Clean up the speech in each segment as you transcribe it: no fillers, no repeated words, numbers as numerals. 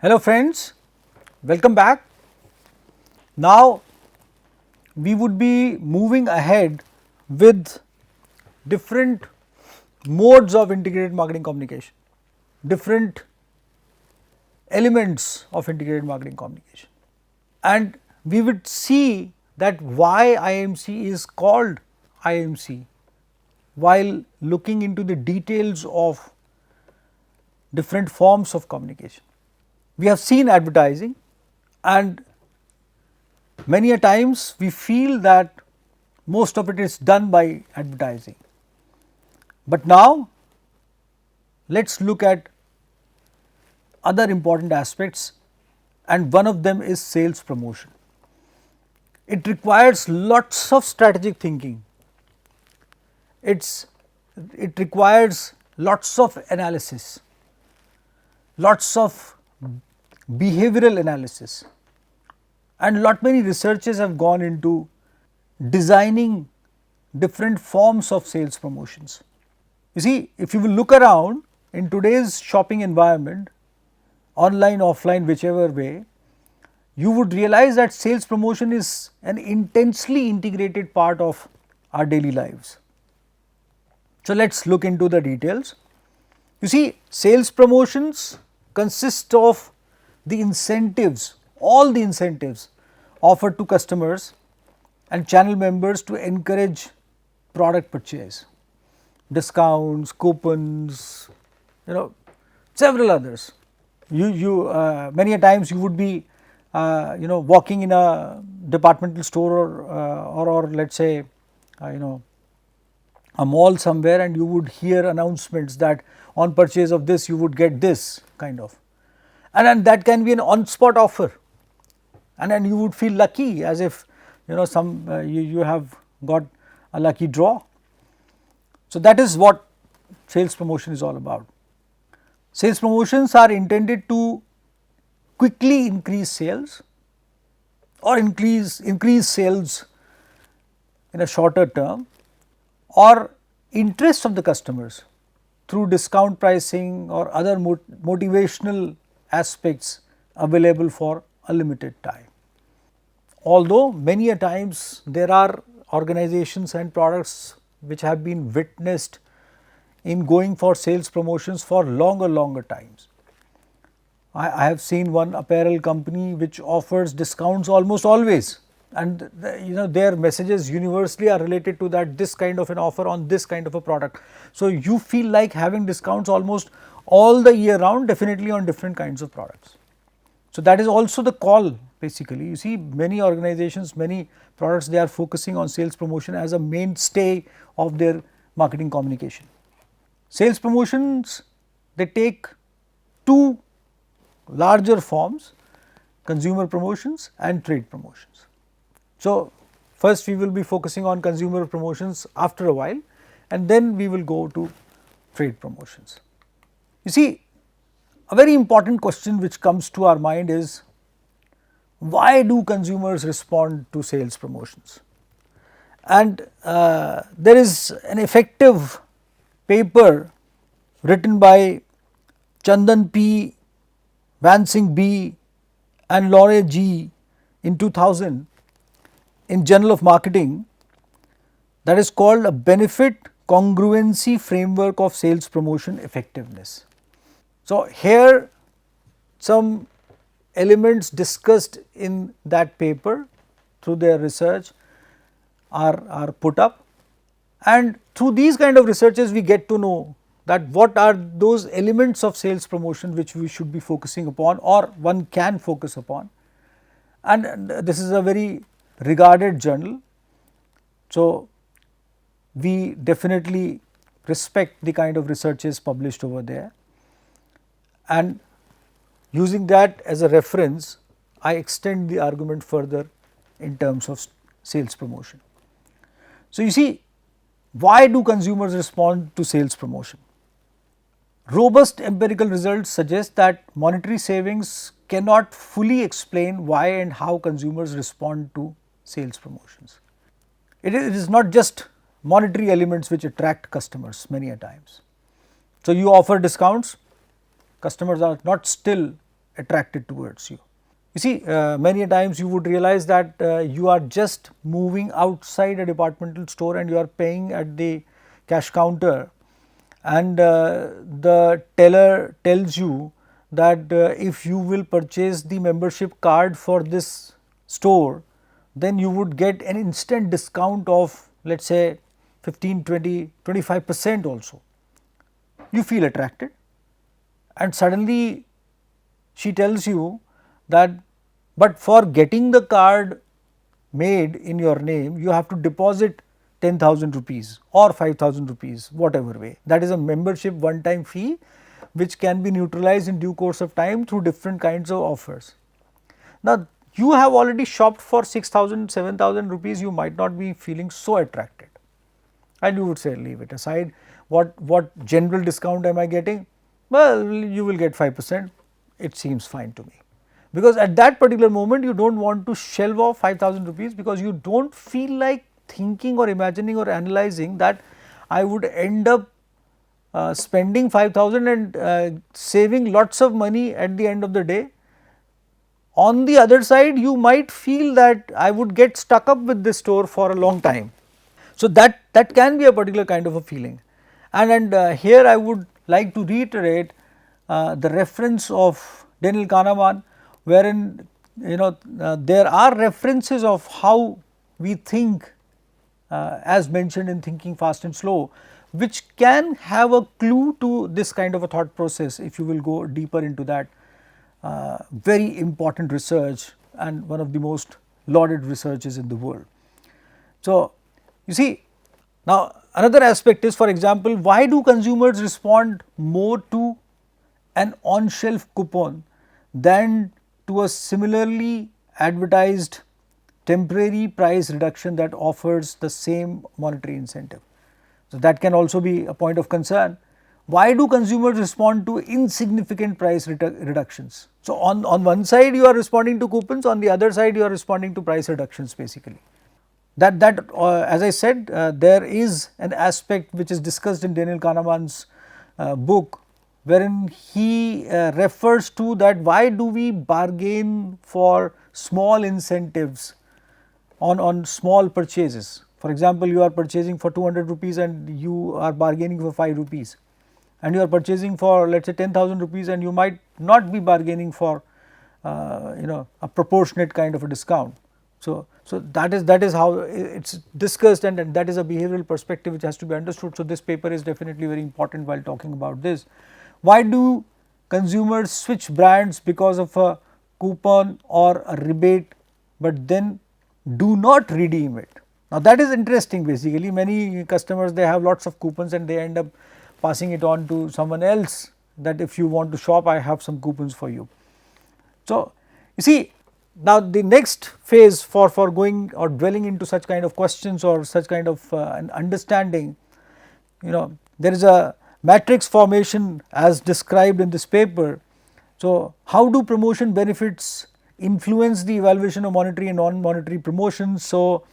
Hello friends, welcome back. Now we would be moving ahead with different modes of integrated marketing communication, different elements of integrated marketing communication. And we would see that why IMC is called IMC while looking into the details of different forms of communication. We have seen advertising, and many a times we feel that most of it is done by advertising. But now let us look at other important aspects, and one of them is sales promotion. It requires lots of strategic thinking. It requires lots of analysis, lots of behavioral analysis, and lot many researches have gone into designing different forms of sales promotions. You see, if you will look around in today's shopping environment, online, offline, whichever way, you would realize that sales promotion is an intensely integrated part of our daily lives. So let us look into the details. You see, sales promotions consist of the incentives, all the incentives offered to customers and channel members to encourage product purchase, discounts, coupons, several others. Many a times you would be walking in a departmental store or let us say a mall somewhere, and you would hear announcements that on purchase of this you would get this kind of, and then that can be an on spot offer, and then you would feel lucky as if you have got a lucky draw. So that is what sales promotion is all about. Sales promotions are intended to quickly increase sales or increase sales in a shorter term, or interest of the customers through discount pricing or other motivational aspects available for a limited time. Although many a times there are organizations and products which have been witnessed in going for sales promotions for longer times. I have seen one apparel company which offers discounts almost always, and their messages universally are related to that, this kind of an offer on this kind of a product. So you feel like having discounts almost all the year round, definitely on different kinds of products. So that is also the call basically. You see, many organizations, many products, they are focusing on sales promotion as a mainstay of their marketing communication. Sales promotions, they take two larger forms: consumer promotions and trade promotions. So first we will be focusing on consumer promotions after a while, and then we will go to trade promotions. You see, a very important question which comes to our mind is, why do consumers respond to sales promotions? And there is an effective paper written by Chandan P, Vansing B and Laurie G in 2000 in Journal of Marketing, that is called a benefit congruency framework of sales promotion effectiveness. So here some elements discussed in that paper through their research are put up, and through these kind of researches we get to know that what are those elements of sales promotion which we should be focusing upon, or one can focus upon. And this is a very regarded journal, so we definitely respect the kind of researches published over there, and using that as a reference, I extend the argument further in terms of sales promotion. So you see, why do consumers respond to sales promotion? Robust empirical results suggest that monetary savings cannot fully explain why and how consumers respond to sales promotions. It is not just monetary elements which attract customers many a times. So you offer discounts, customers are not still attracted towards you. You see, many times you would realize that you are just moving outside a departmental store and you are paying at the cash counter, and the teller tells you that if you will purchase the membership card for this store, then you would get an instant discount of, let us say, 15, 20, 25% also. You feel attracted, and suddenly she tells you that, but for getting the card made in your name, you have to deposit 10,000 rupees or 5,000 rupees, whatever way. That is a membership one time fee which can be neutralized in due course of time through different kinds of offers. Now, you have already shopped for 6,000, 7,000 rupees, you might not be feeling so attracted, and you would say, leave it aside, what general discount am I getting? Well, you will get 5%, it seems fine to me. Because at that particular moment you do not want to shelve off 5,000 rupees, because you do not feel like thinking or imagining or analyzing that I would end up spending 5,000 and saving lots of money at the end of the day. On the other side, you might feel that I would get stuck up with this store for a long time. So, that can be a particular kind of a feeling, and here I would like to reiterate the reference of Daniel Kahneman, wherein there are references of how we think as mentioned in Thinking Fast and Slow, which can have a clue to this kind of a thought process if you will go deeper into that very important research and one of the most lauded researches in the world. So, you see, now another aspect is, for example, why do consumers respond more to an on shelf coupon than to a similarly advertised temporary price reduction that offers the same monetary incentive? So, that can also be a point of concern. Why do consumers respond to insignificant price reductions? So, on one side you are responding to coupons, on the other side you are responding to price reductions basically. That as I said, there is an aspect which is discussed in Daniel Kahneman's book, wherein he refers to that why do we bargain for small incentives on small purchases. For example, you are purchasing for 200 rupees and you are bargaining for 5 rupees, and you are purchasing for, let us say, 10,000 rupees, and you might not be bargaining for a proportionate kind of a discount. So, that is how it is discussed, and that is a behavioral perspective which has to be understood. So, this paper is definitely very important while talking about this. Why do consumers switch brands because of a coupon or a rebate, but then do not redeem it? Now, that is interesting. Basically, many customers, they have lots of coupons and they end up passing it on to someone else, that if you want to shop, I have some coupons for you. So, you see, now the next phase for going or dwelling into such kind of questions or such kind of an understanding, there is a matrix formation as described in this paper. So, how do promotion benefits influence the evaluation of monetary and non-monetary promotions? So,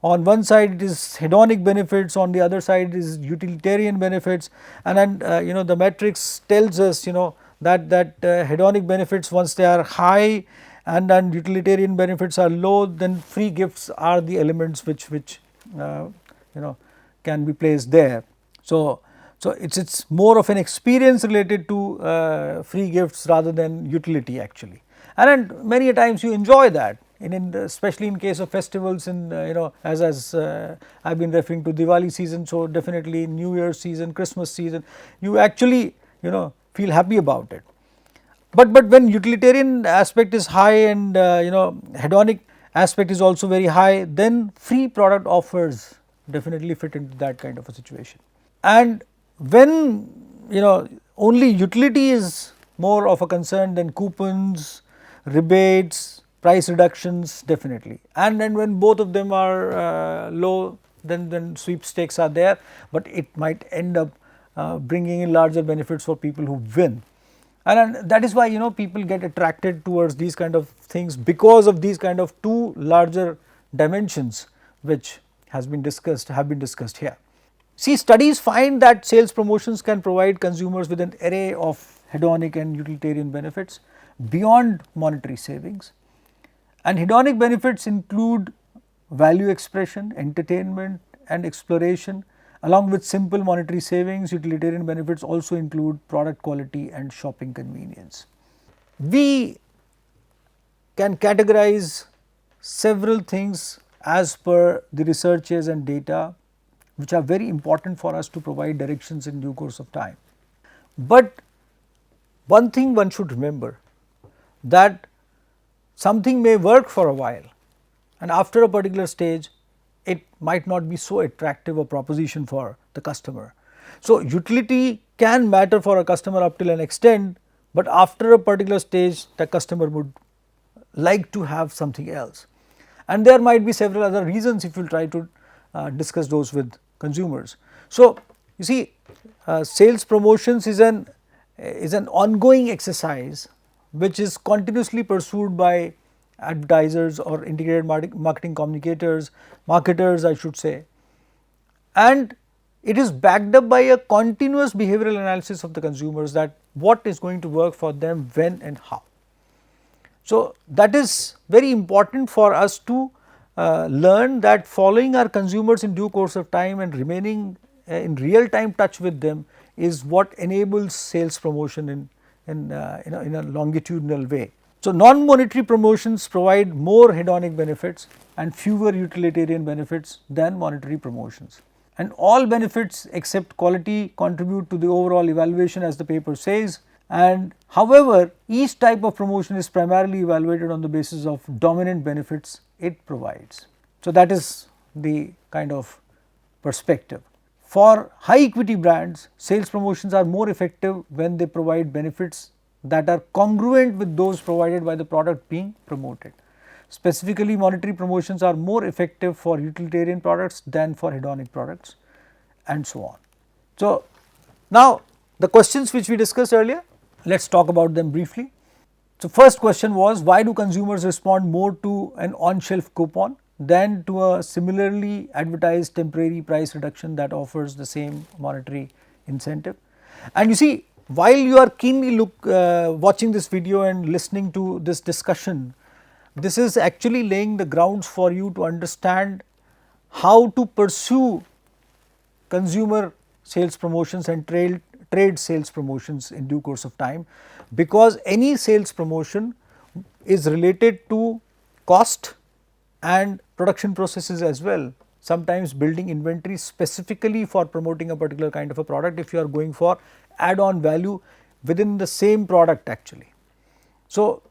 on one side it is hedonic benefits, on the other side it is utilitarian benefits, and then the matrix tells us that hedonic benefits, once they are high and then utilitarian benefits are low, then free gifts are the elements which can be placed there. So, it's more of an experience related to free gifts rather than utility actually, and then many a times you enjoy that. Especially in case of festivals, as I have been referring to Diwali season, so definitely New Year's season, Christmas season, you actually feel happy about it. But when utilitarian aspect is high and hedonic aspect is also very high, then free product offers definitely fit into that kind of a situation. And when only utility is more of a concern, then coupons, rebates, price reductions definitely, and then when both of them are low, then sweepstakes are there, but it might end up bringing in larger benefits for people who win. And that is why people get attracted towards these kind of things, because of these kind of two larger dimensions which have been discussed here. See, studies find that sales promotions can provide consumers with an array of hedonic and utilitarian benefits, beyond monetary savings. And hedonic benefits include value expression, entertainment and exploration. Along with simple monetary savings, utilitarian benefits also include product quality and shopping convenience. We can categorize several things as per the researches and data, which are very important for us to provide directions in due course of time. But one thing one should remember, that something may work for a while, and after a particular stage it might not be so attractive a proposition for the customer. So, utility can matter for a customer up till an extent, but after a particular stage the customer would like to have something else, and there might be several other reasons if you try to discuss those with consumers. So, you see, sales promotions is an ongoing exercise which is continuously pursued by advertisers or integrated marketing communicators, marketers I should say, and it is backed up by a continuous behavioral analysis of the consumers, that what is going to work for them, when and how. So, that is very important for us to learn, that following our consumers in due course of time and remaining in real time touch with them is what enables sales promotion in a longitudinal way. So, non-monetary promotions provide more hedonic benefits and fewer utilitarian benefits than monetary promotions, and all benefits except quality contribute to the overall evaluation, as the paper says. And however, each type of promotion is primarily evaluated on the basis of dominant benefits it provides. So, that is the kind of perspective. For high equity brands, sales promotions are more effective when they provide benefits that are congruent with those provided by the product being promoted. Specifically, monetary promotions are more effective for utilitarian products than for hedonic products, and so on. So, now the questions which we discussed earlier, let us talk about them briefly. So, first question was, why do consumers respond more to an on-shelf coupon than to a similarly advertised temporary price reduction that offers the same monetary incentive? And you see, while you are keenly watching this video and listening to this discussion, this is actually laying the grounds for you to understand how to pursue consumer sales promotions and trade sales promotions in due course of time, because any sales promotion is related to cost and production processes as well. Sometimes building inventory specifically for promoting a particular kind of a product, if you are going for add-on value within the same product actually. So,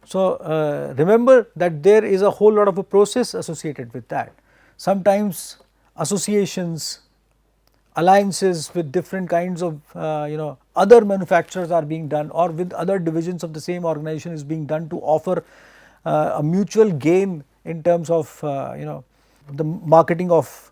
remember that there is a whole lot of a process associated with that. Sometimes associations, alliances with different kinds of other manufacturers are being done, or with other divisions of the same organization is being done to offer a mutual gain in terms of the marketing of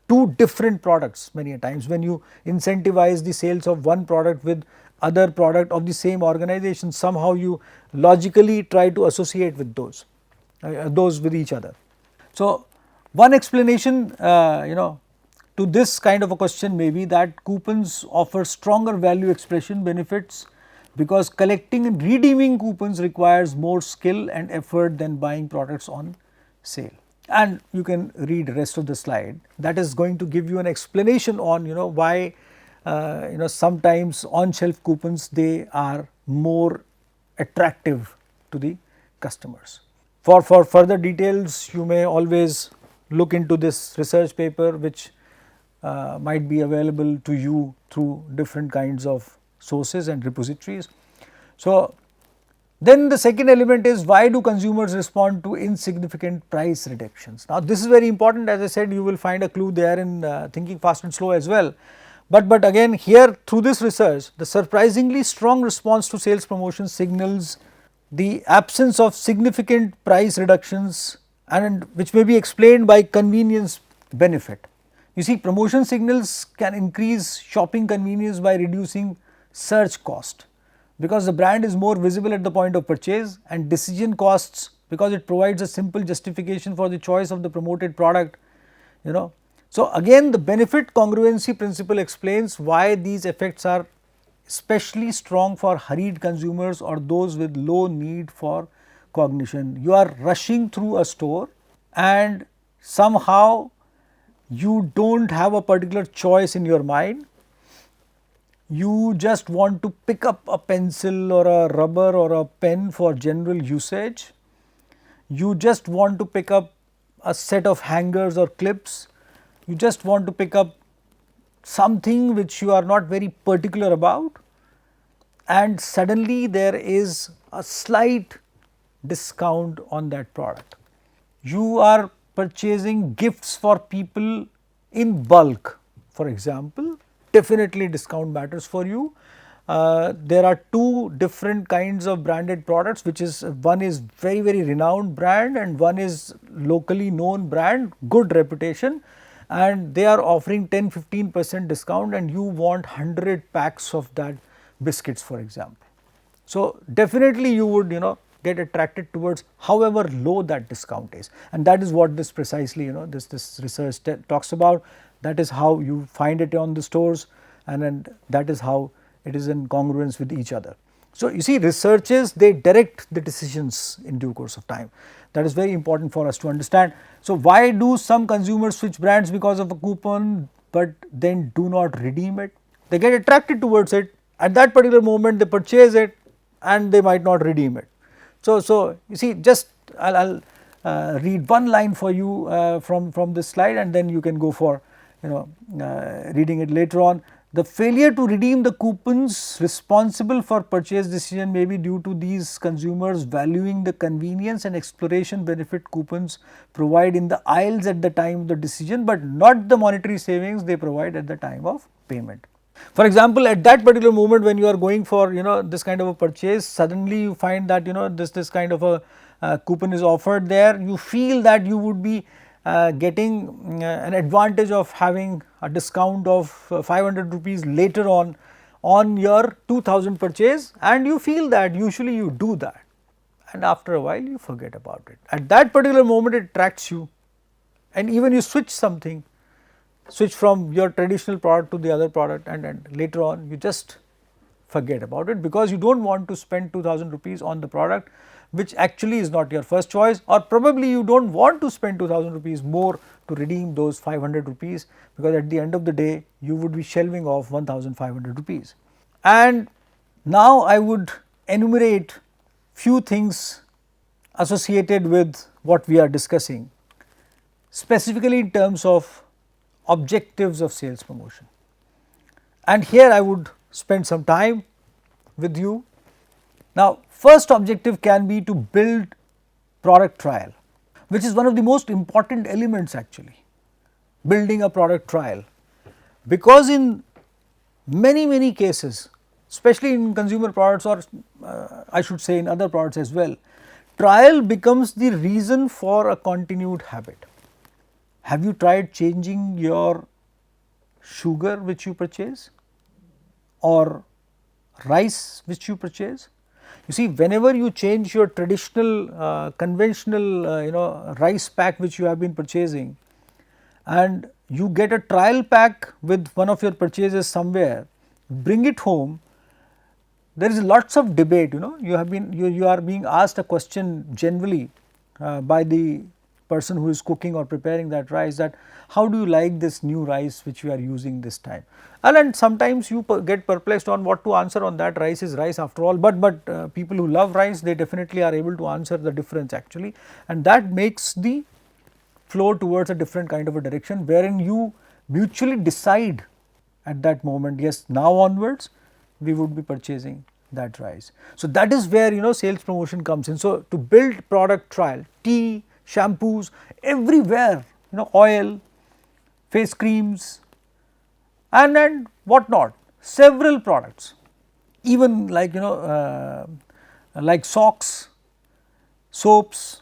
two different products. Many a times when you incentivize the sales of one product with other product of the same organization, somehow you logically try to associate with those with each other. So, one explanation to this kind of a question may be that coupons offer stronger value expression benefits, because collecting and redeeming coupons requires more skill and effort than buying products on sale. And you can read the rest of the slide, that is going to give you an explanation on why sometimes on shelf coupons, they are more attractive to the customers. For further details, you may always look into this research paper, which might be available to you through different kinds of sources and repositories. So, then the second element is, why do consumers respond to insignificant price reductions? Now, this is very important. As I said, you will find a clue there in Thinking Fast and Slow as well. But again, here through this research, the surprisingly strong response to sales promotions signals the absence of significant price reductions, and which may be explained by convenience benefit. You see, promotion signals can increase shopping convenience by reducing search cost, because the brand is more visible at the point of purchase, and decision costs, because it provides a simple justification for the choice of the promoted product. So, again the benefit congruency principle explains why these effects are especially strong for hurried consumers or those with low need for cognition. You are rushing through a store and somehow you do not have a particular choice in your mind. You just want to pick up a pencil or a rubber or a pen for general usage. You just want to pick up a set of hangers or clips. You just want to pick up something which you are not very particular about, and suddenly there is a slight discount on that product. You are purchasing gifts for people in bulk, for example, definitely discount matters for you. There are two different kinds of branded products, which is one is very renowned brand and one is locally known brand, good reputation, and they are offering 10-15% discount and you want 100 packs of that biscuits, for example. So, definitely you would get attracted towards however low that discount is, and that is what this precisely this research talks about. That is how you find it on the stores, and then that is how it is in congruence with each other. So, you see, researches, they direct the decisions in due course of time. That is very important for us to understand. So, why do some consumers switch brands because of a coupon but then do not redeem it? They get attracted towards it, at that particular moment they purchase it and they might not redeem it. So you see, just I will read one line for you from this slide, and then you can go for reading it later on. The failure to redeem the coupons responsible for purchase decision may be due to these consumers valuing the convenience and exploration benefit coupons provide in the aisles at the time of the decision, but not the monetary savings they provide at the time of payment. For example, at that particular moment when you are going for this kind of a purchase, suddenly you find that this kind of a coupon is offered there, you feel that you would be getting an advantage of having a discount of 500 rupees later on your 2000 purchase, and you feel that, usually you do that, and after a while you forget about it. At that particular moment it attracts you, and even you switch something, switch from your traditional product to the other product, and later on you just forget about it because you do not want to spend 2000 rupees on the product which actually is not your first choice, or probably you do not want to spend 2000 rupees more to redeem those 500 rupees, because at the end of the day you would be shelving off 1500 rupees. And now I would enumerate few things associated with what we are discussing, specifically in terms of objectives of sales promotion. And here I would spend some time with you. Now, first objective can be to build product trial, which is one of the most important elements actually, building a product trial, because in many cases, especially in consumer products, or I should say in other products as well, trial becomes the reason for a continued habit. Have you tried changing your sugar which you purchase or rice which you purchase? You see, whenever you change your traditional conventional rice pack which you have been purchasing, and you get a trial pack with one of your purchases somewhere, bring it home, there is lots of debate. You are being asked a question generally by the person who is cooking or preparing that rice, that how do you like this new rice which you are using this time, and sometimes you get perplexed on what to answer on that. Rice is rice after all, but people who love rice, they definitely are able to answer the difference actually, and that makes the flow towards a different kind of a direction, wherein you mutually decide at that moment, yes, now onwards we would be purchasing that rice. So that is where sales promotion comes in. So to build product trial, tea, shampoos, everywhere, oil, face creams, and what not, several products, even like like socks, soaps,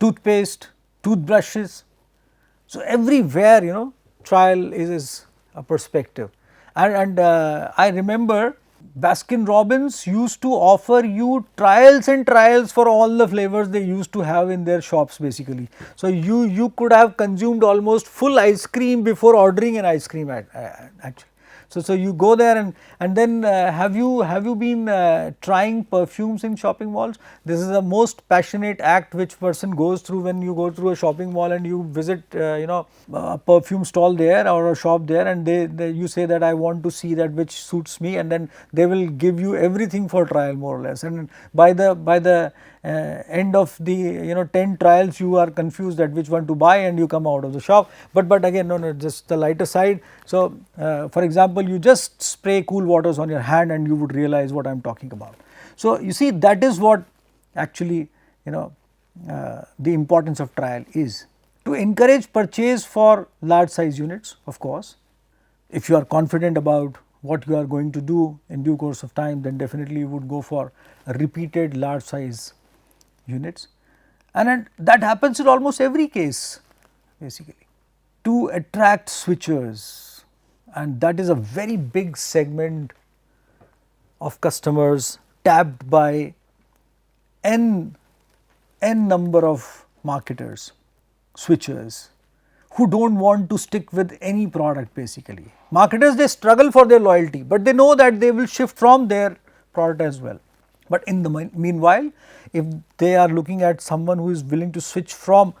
toothpaste, toothbrushes. So everywhere trial is a perspective, and I remember Baskin Robbins used to offer you trials and trials for all the flavors they used to have in their shops basically. So you could have consumed almost full ice cream before ordering an ice cream actually. So you go there and then have you been trying perfumes in shopping malls? This is the most passionate act which person goes through when you go through a shopping mall and you visit a perfume stall there or a shop there, and they you say that I want to see that which suits me, and then they will give you everything for trial more or less, and by the end of the 10 trials you are confused that which one to buy and you come out of the shop. But again, no, just the lighter side. So for example, you just spray cool waters on your hand and you would realize what I am talking about. So you see, that is what actually the importance of trial is. To encourage purchase for large size units, of course, if you are confident about what you are going to do in due course of time, then definitely you would go for repeated large size units, and that happens in almost every case basically. To attract switchers, and that is a very big segment of customers tapped by n number of marketers, switchers, who do not want to stick with any product basically. Marketers, they struggle for their loyalty, but they know that they will shift from their product as well. But in the meanwhile, if they are looking at someone who is willing to switch from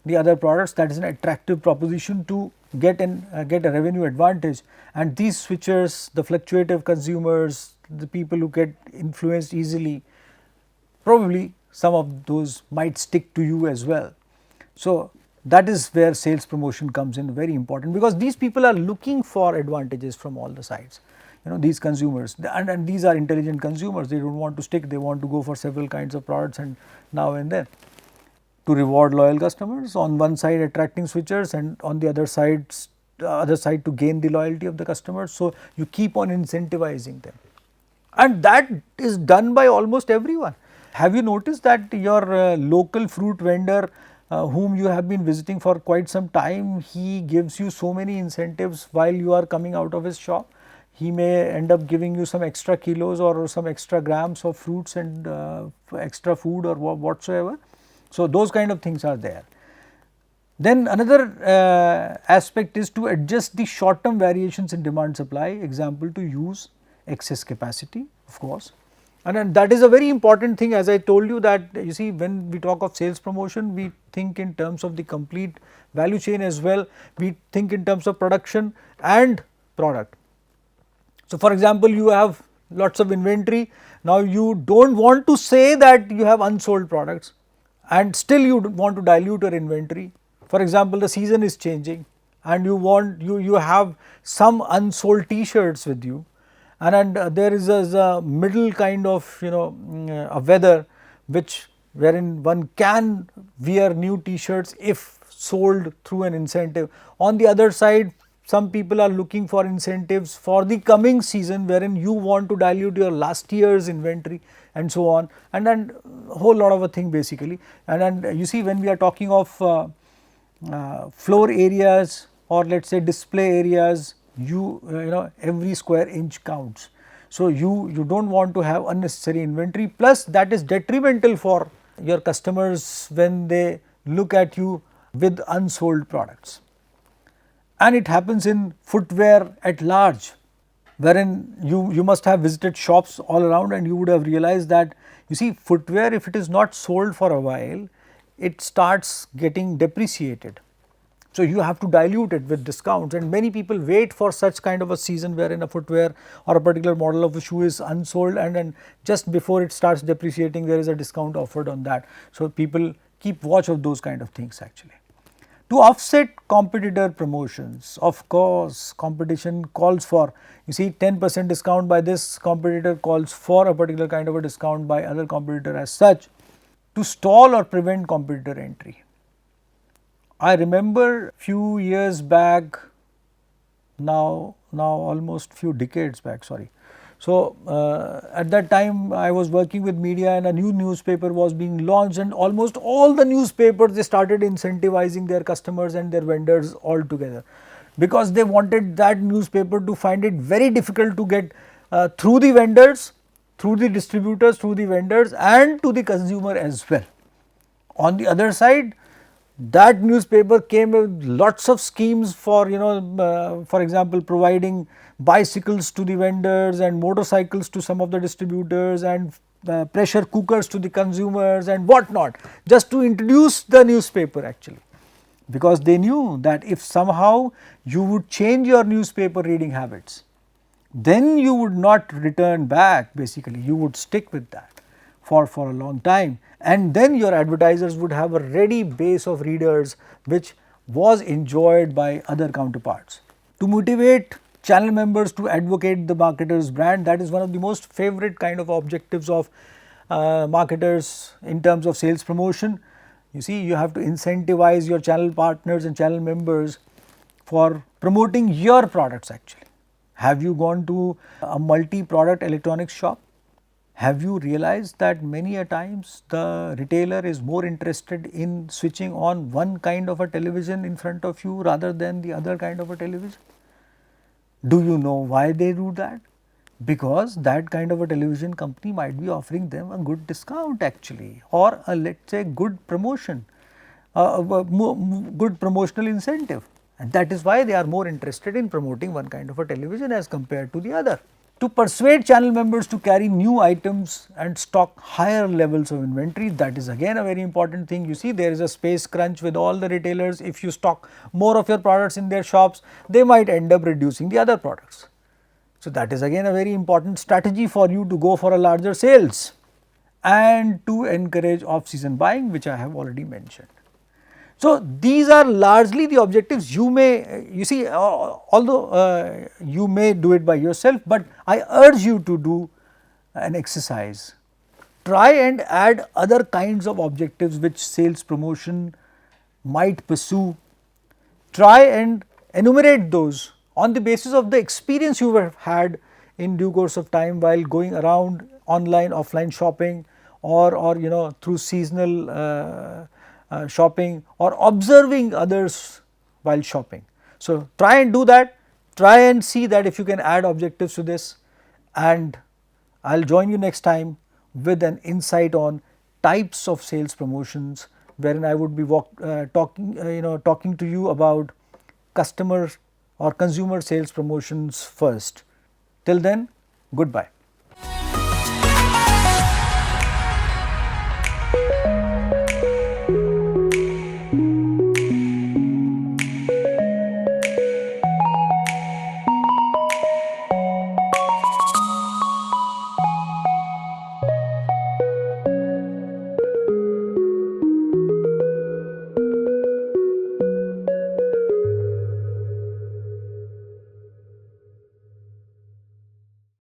the other products, that is an attractive proposition to get a revenue advantage. And these switchers, the fluctuative consumers, the people who get influenced easily, probably some of those might stick to you as well. So that is where sales promotion comes in very important, because these people are looking for advantages from all the sides. These consumers, and these are intelligent consumers, they do not want to stick, they want to go for several kinds of products and now and then. To reward loyal customers, on one side attracting switchers, and on the other side to gain the loyalty of the customers. So you keep on incentivizing them, and that is done by almost everyone. Have you noticed that your local fruit vendor whom you have been visiting for quite some time, he gives you so many incentives while you are coming out of his shop? He may end up giving you some extra kilos or some extra grams of fruits and extra food or whatsoever. So those kind of things are there. Then another aspect is to adjust the short term variations in demand supply, example, to use excess capacity, of course. And that is a very important thing, as I told you, that you see, when we talk of sales promotion, we think in terms of the complete value chain as well. We think in terms of production and product. So for example, you have lots of inventory. Now you do not want to say that you have unsold products and still you want to dilute your inventory. For example, the season is changing and you have some unsold t-shirts with you, and there is a middle kind of a weather wherein one can wear new t-shirts if sold through an incentive. On the other side, some people are looking for incentives for the coming season, wherein you want to dilute your last year's inventory and so on, and then a whole lot of a thing basically. And then you see, when we are talking of floor areas or let us say display areas, every square inch counts. So you do not want to have unnecessary inventory, plus that is detrimental for your customers when they look at you with unsold products. And it happens in footwear at large, wherein you must have visited shops all around and you would have realized that, you see, footwear, if it is not sold for a while, it starts getting depreciated. So you have to dilute it with discounts, and many people wait for such kind of a season wherein a footwear or a particular model of a shoe is unsold, and then just before it starts depreciating, there is a discount offered on that. So people keep watch of those kind of things actually. To offset competitor promotions, of course, competition calls for, you see, 10% discount by this competitor calls for a particular kind of a discount by other competitor as such, to stall or prevent competitor entry. I remember few years back, now almost few decades back, sorry. So at that time I was working with media and a new newspaper was being launched, and almost all the newspapers, they started incentivizing their customers and their vendors all together, because they wanted that newspaper to find it very difficult to get through the vendors, through the distributors, through the vendors and to the consumer as well. On the other side, That newspaper came with lots of schemes for, for example, providing bicycles to the vendors and motorcycles to some of the distributors and pressure cookers to the consumers and whatnot, just to introduce the newspaper actually, because they knew that if somehow you would change your newspaper reading habits, then you would not return back, basically you would stick with that for a long time, and then your advertisers would have a ready base of readers which was enjoyed by other counterparts. To motivate channel members to advocate the marketer's brand, that is one of the most favorite kind of objectives of marketers in terms of sales promotion. You see, you have to incentivize your channel partners and channel members for promoting your products actually. Have you gone to a multi-product electronics shop? Have you realized that many a times the retailer is more interested in switching on one kind of a television in front of you rather than the other kind of a television? Do you know why they do that? Because that kind of a television company might be offering them a good discount actually, or a, let's say, good promotion, good promotional incentive, and that is why they are more interested in promoting one kind of a television as compared to the other. To persuade channel members to carry new items and stock higher levels of inventory, that is again a very important thing. You see, there is a space crunch with all the retailers. If you stock more of your products in their shops, they might end up reducing the other products. So, that is again a very important strategy for you to go for a larger sales, and to encourage off season buying, which I have already mentioned. So, these are largely the objectives. You may, you see, although you may do it by yourself, but I urge you to do an exercise. Try and add other kinds of objectives which sales promotion might pursue. Try and enumerate those on the basis of the experience you have had in due course of time while going around online, offline shopping, or through seasonal shopping, or observing others while shopping. So, try and do that, try and see that if you can add objectives to this, and I will join you next time with an insight on types of sales promotions, wherein I would be talking to you about customer or consumer sales promotions first. Till then, goodbye.